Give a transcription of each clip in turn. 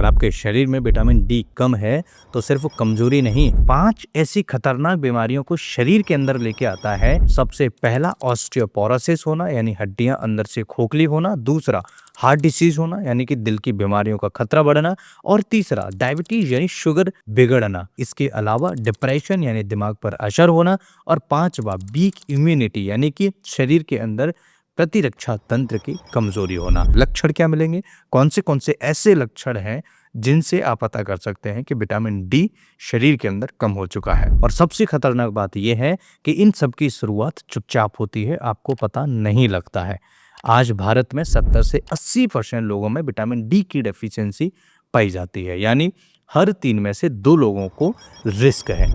अगर आपके शरीर में विटामिन डी कम है तो सिर्फ कमजोरी नहीं, 5 ऐसी खतरनाक बीमारियों को शरीर के अंदर लेके आता है। सबसे पहला ऑस्टियोपोरोसिस होना यानी हड्डियां अंदर से खोखली होना, दूसरा हार्ट डिसीज होना यानी कि दिल की बीमारियों का खतरा बढ़ना, और तीसरा डायबिटीज यानी शुगर बिगड़ना। इसके अलावा डिप्रेशन यानी दिमाग पर असर होना, और पांचवा वीक इम्यूनिटी यानी कि शरीर के अंदर प्रतिरक्षा तंत्र की कमजोरी होना। लक्षण क्या मिलेंगे? कौन से ऐसे लक्षण हैं जिनसे आप पता कर सकते हैं कि विटामिन डी शरीर के अंदर कम हो चुका है? और सबसे खतरनाक बात यह है कि इन सब की शुरुआत चुपचाप होती है, आपको पता नहीं लगता है। आज भारत में 70 से 80% लोगों में विटामिन डी की डेफिशिएंसी पाई जाती है, यानी हर 3 में से 2 लोगों को रिस्क है।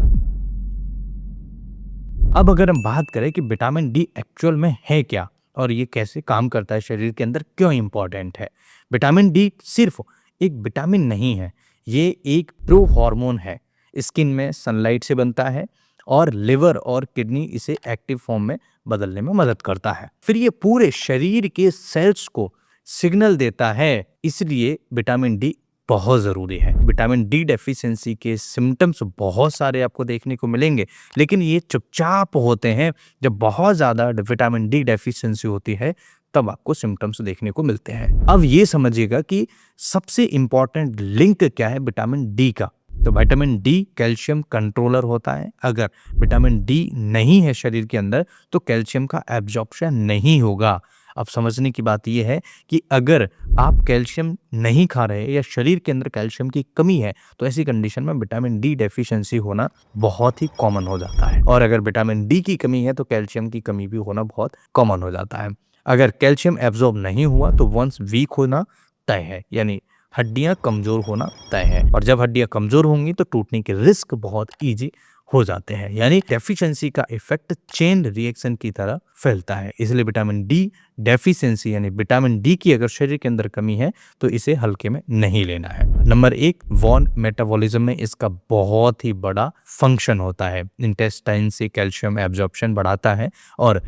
अब अगर हम बात करें कि विटामिन डी एक्चुअल में है क्या और ये कैसे काम करता है शरीर के अंदर, क्यों इंपॉर्टेंट है? विटामिन डी सिर्फ एक विटामिन नहीं है, ये एक प्रो हार्मोन है। स्किन में सनलाइट से बनता है और लिवर और किडनी इसे एक्टिव फॉर्म में बदलने में मदद करता है। फिर ये पूरे शरीर के सेल्स को सिग्नल देता है, इसलिए विटामिन डी बहुत ज़रूरी है। विटामिन डी डेफिशिएंसी के सिम्टम्स बहुत सारे आपको देखने को मिलेंगे, लेकिन ये चुपचाप होते हैं। जब बहुत ज़्यादा विटामिन डी डेफिशिएंसी होती है तब आपको सिम्टम्स देखने को मिलते हैं। अब ये समझिएगा कि सबसे इम्पॉर्टेंट लिंक क्या है विटामिन डी का। तो विटामिन डी कैल्शियम कंट्रोलर होता है। अगर विटामिन डी नहीं है शरीर के अंदर तो कैल्शियम का एब्जॉर्प्शन नहीं होगा। अब समझने की बात यह है कि अगर आप कैल्शियम नहीं खा रहे या शरीर के अंदर कैल्शियम की कमी है तो ऐसी कंडीशन में विटामिन डी डेफिशिएंसी होना बहुत ही कॉमन हो जाता है। और अगर विटामिन डी की कमी है तो कैल्शियम की कमी भी होना बहुत कॉमन हो जाता है। अगर कैल्शियम एब्जॉर्ब नहीं हुआ तो वंस वीक होना तय है, यानी हड्डियां कमजोर होना तय है। और जब हड्डियां कमजोर होंगी तो टूटने के रिस्क बहुत ईजी हो जाते हैं। यानी डेफिशिएंसी का इफेक्ट चेन रिएक्शन की तरह फैलता है। इसलिए विटामिन डी डेफिशिएंसी यानी विटामिन डी की अगर शरीर के अंदर कमी है तो इसे हल्के में नहीं लेना है। नंबर 1, वॉन मेटाबॉलिज्म में इसका बहुत ही बड़ा फंक्शन होता है। इंटेस्टाइन से कैल्शियम एब्जॉर्प्शन बढ़ाता है और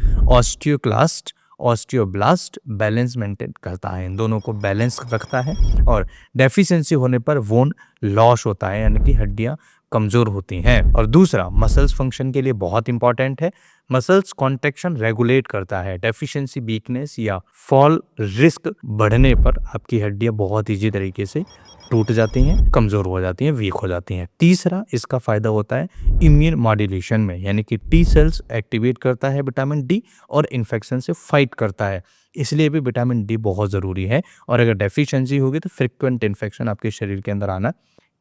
ऑस्टियोब्लास्ट बैलेंस मेंटेन करता है, इन दोनों को बैलेंस रखता है। और डेफिशिएंसी होने पर वोन लॉस होता है, यानी कि हड्डियां कमजोर होती हैं। और दूसरा मसल्स फंक्शन के लिए बहुत इंपॉर्टेंट है। मसल्स कॉन्ट्रैक्शन रेगुलेट करता है। डेफिशिएंसी वीकनेस या फॉल रिस्क बढ़ने पर आपकी हड्डियां बहुत ईजी तरीके से टूट जाती हैं, कमजोर हो जाती हैं, वीक हो जाती हैं। तीसरा इसका फायदा होता है इम्यून मॉड्यूलेशन में, यानी कि टी सेल्स एक्टिवेट करता है विटामिन डी और इन्फेक्शन से फाइट करता है। इसलिए भी विटामिन डी बहुत ज़रूरी है। और अगर डेफिशिएंसी होगी तो फ्रिक्वेंट इन्फेक्शन आपके शरीर के अंदर आना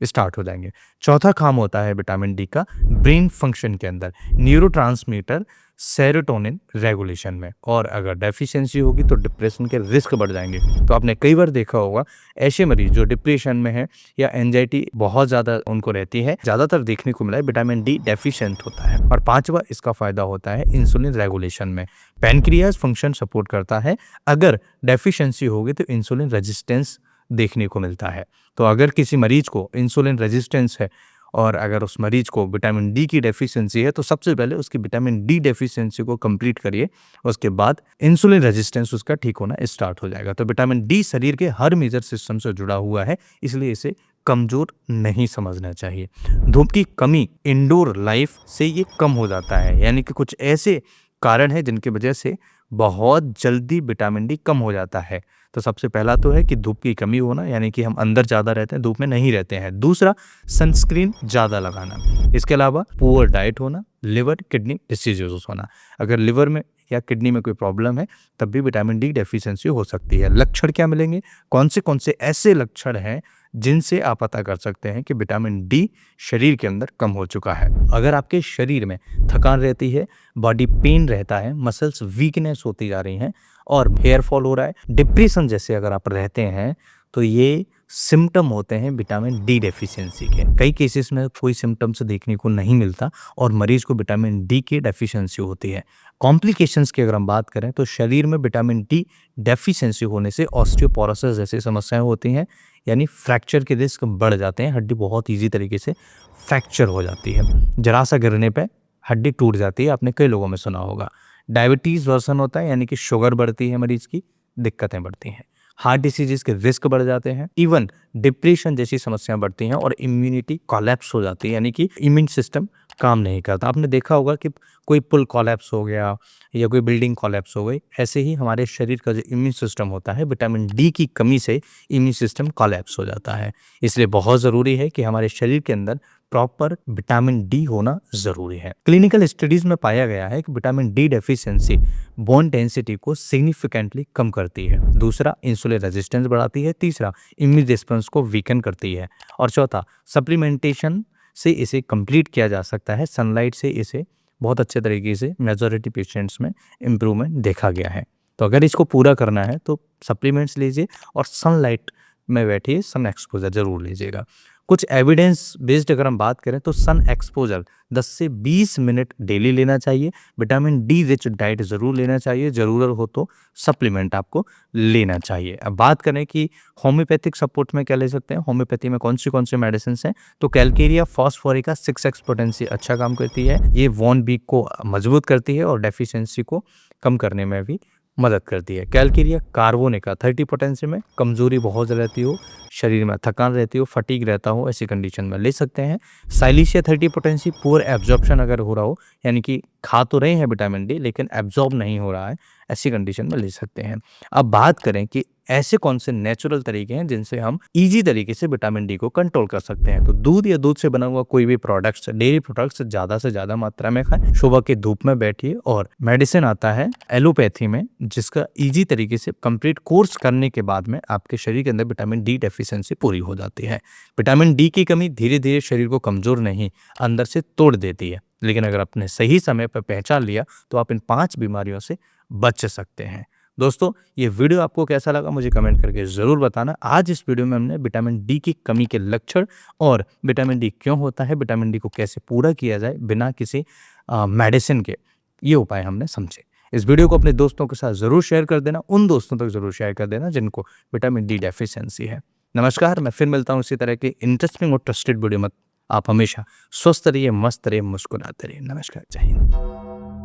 स्टार्ट हो जाएंगे। चौथा काम होता है विटामिन डी का ब्रेन फंक्शन के अंदर, न्यूरोट्रांसमीटर सेरोटोनिन रेगुलेशन में। और अगर डेफिशिएंसी होगी तो डिप्रेशन के रिस्क बढ़ जाएंगे। तो आपने कई बार देखा होगा ऐसे मरीज जो डिप्रेशन में है या एंजाइटी बहुत ज़्यादा उनको रहती है, ज़्यादातर देखने को मिला है विटामिन डी डेफिशिएंट होता है। और पांचवा इसका फायदा होता है इंसुलिन रेगुलेशन में। पैनक्रियाज फंक्शन सपोर्ट करता है। अगर डेफिशिएंसी होगी तो इंसुलिन रेजिस्टेंस देखने को मिलता है। तो अगर किसी मरीज को इंसुलिन रेजिस्टेंस है और अगर उस मरीज को विटामिन डी की डेफिशिएंसी है तो सबसे पहले उसकी विटामिन डी डेफिशिएंसी को कंप्लीट करिए, उसके बाद इंसुलिन रेजिस्टेंस उसका ठीक होना स्टार्ट हो जाएगा। तो विटामिन डी शरीर के हर मेजर सिस्टम से जुड़ा हुआ है, इसलिए इसे कमजोर नहीं समझना चाहिए। धूप की कमी इंडोर लाइफ से ये कम हो जाता है, यानी कि कुछ ऐसे कारण है जिनकी वजह से बहुत जल्दी विटामिन डी कम हो जाता है। तो सबसे पहला तो है कि धूप की कमी होना, यानी कि हम अंदर ज़्यादा रहते हैं, धूप में नहीं रहते हैं। दूसरा सनस्क्रीन ज़्यादा लगाना। इसके अलावा पुअर डाइट होना, लिवर किडनी डिसीजेस होना। अगर लिवर में या किडनी में कोई प्रॉब्लम है तब भी विटामिन डी डेफिशिएंसी हो सकती है। लक्षण क्या मिलेंगे? कौन से ऐसे लक्षण हैं जिनसे आप पता कर सकते हैं कि विटामिन डी शरीर के अंदर कम हो चुका है? अगर आपके शरीर में थकान रहती है, बॉडी पेन रहता है, मसल्स वीकनेस होती जा रही हैं और हेयर फॉल हो रहा है, डिप्रेशन जैसे अगर आप रहते हैं तो ये सिम्टम होते हैं विटामिन डी डेफिशिएंसी के। कई केसेस में कोई सिम्टम्स देखने को नहीं मिलता और मरीज को विटामिन डी की डेफिशिएंसी होती है। कॉम्प्लिकेशंस की अगर हम बात करें तो शरीर में विटामिन डी डेफिशिएंसी होने से ऑस्टियोपोरोसिस जैसी समस्याएं होती हैं, यानी फ्रैक्चर के रिस्क बढ़ जाते हैं। हड्डी बहुत ईजी तरीके से फ्रैक्चर हो जाती है, जरा सा गिरने पर हड्डी टूट जाती है, आपने कई लोगों में सुना होगा। डायबिटीज़ वर्सन होता है, यानी कि शुगर बढ़ती है, मरीज की दिक्कतें बढ़ती हैं। हार्ट डिसीजेस के रिस्क बढ़ जाते हैं, इवन डिप्रेशन जैसी समस्याएं बढ़ती हैं और इम्यूनिटी कोलैप्स हो जाती है, यानी कि इम्यून सिस्टम काम नहीं करता। आपने देखा होगा कि कोई पुल कोलैप्स हो गया या कोई बिल्डिंग कोलैप्स हो गई, ऐसे ही हमारे शरीर का जो इम्यून सिस्टम होता है, विटामिन डी की कमी से इम्यून सिस्टम कोलैप्स हो जाता है। इसलिए बहुत ज़रूरी है कि हमारे शरीर के अंदर प्रॉपर विटामिन डी होना ज़रूरी है। क्लिनिकल स्टडीज़ में पाया गया है कि vitamin D deficiency bone density को सिग्निफिकेंटली कम करती है। दूसरा, इंसुलिन रेजिस्टेंस बढ़ाती है। तीसरा, इम्यून रिस्पॉन्स को वीकन करती है। और चौथा, सप्लीमेंटेशन से इसे कंप्लीट किया जा सकता है। सनलाइट से इसे बहुत अच्छे तरीके से मेजॉरिटी पेशेंट्स में इम्प्रूवमेंट देखा गया है। तो अगर इसको पूरा करना है तो सप्लीमेंट्स लीजिए और सनलाइट में बैठिए, सन एक्सपोजर ज़रूर लीजिएगा। कुछ एविडेंस बेस्ड अगर हम बात करें तो सन एक्सपोजर 10 से 20 मिनट डेली लेना चाहिए। विटामिन डी रिच डाइट ज़रूर लेना चाहिए। ज़रूरत हो तो सप्लीमेंट आपको लेना चाहिए। अब बात करें कि होम्योपैथिक सपोर्ट में क्या ले सकते हैं, होम्योपैथी में कौन सी मेडिसिन हैं, तो कैलकेरिया फॉस्फोरिका 6x पोटेंसी अच्छा काम करती है। ये वॉन बीक को मजबूत करती है और डेफिशिएंसी को कम करने में भी मदद करती है। कैलकेरिया कार्बोनिका 30 पोटेंसी में कमजोरी बहुत ज़्यादा रहती हो, शरीर में थकान रहती हो, फटीग रहता हो, ऐसी कंडीशन में ले सकते हैं। साइलिशिया 30 पोटेंसी पुअर एब्जॉर्प्शन अगर हो रहा हो, यानी कि खा तो रहे हैं विटामिन डी लेकिन एब्जॉर्ब नहीं हो रहा है, ऐसी कंडीशन में ले सकते हैं। अब बात करें कि ऐसे कौन से नेचुरल तरीके हैं जिनसे हम इजी तरीके से विटामिन डी को कंट्रोल कर सकते हैं, तो दूध या दूध से बना हुआ कोई भी प्रोडक्ट्स, डेयरी प्रोडक्ट्स ज़्यादा से ज़्यादा मात्रा में खाएं। सुबह की धूप में बैठिए और मेडिसिन आता है एलोपैथी में जिसका इजी तरीके से कंप्लीट कोर्स करने के बाद में आपके शरीर के अंदर विटामिन डी डेफिशिएंसी पूरी हो जाती है। विटामिन डी की कमी धीरे धीरे शरीर को कमज़ोर नहीं, अंदर से तोड़ देती है, लेकिन अगर आपने सही समय पर पहचान लिया तो आप इन 5 बीमारियों से बच सकते हैं। दोस्तों, ये वीडियो आपको कैसा लगा मुझे कमेंट करके ज़रूर बताना। आज इस वीडियो में हमने विटामिन डी की कमी के लक्षण और विटामिन डी क्यों होता है, विटामिन डी को कैसे पूरा किया जाए बिना किसी मेडिसिन के, ये उपाय हमने समझे। इस वीडियो को अपने दोस्तों के साथ ज़रूर शेयर कर देना, उन दोस्तों तक ज़रूर शेयर कर देना जिनको विटामिन डी डेफिशिएंसी है। नमस्कार, मैं फिर मिलता हूँ इसी तरह के इंटरेस्टिंग और ट्रस्टेड वीडियो में। आप हमेशा स्वस्थ रहिए, मस्त रहिए, मुस्कुराते रहिए। नमस्कार, जय हिंद।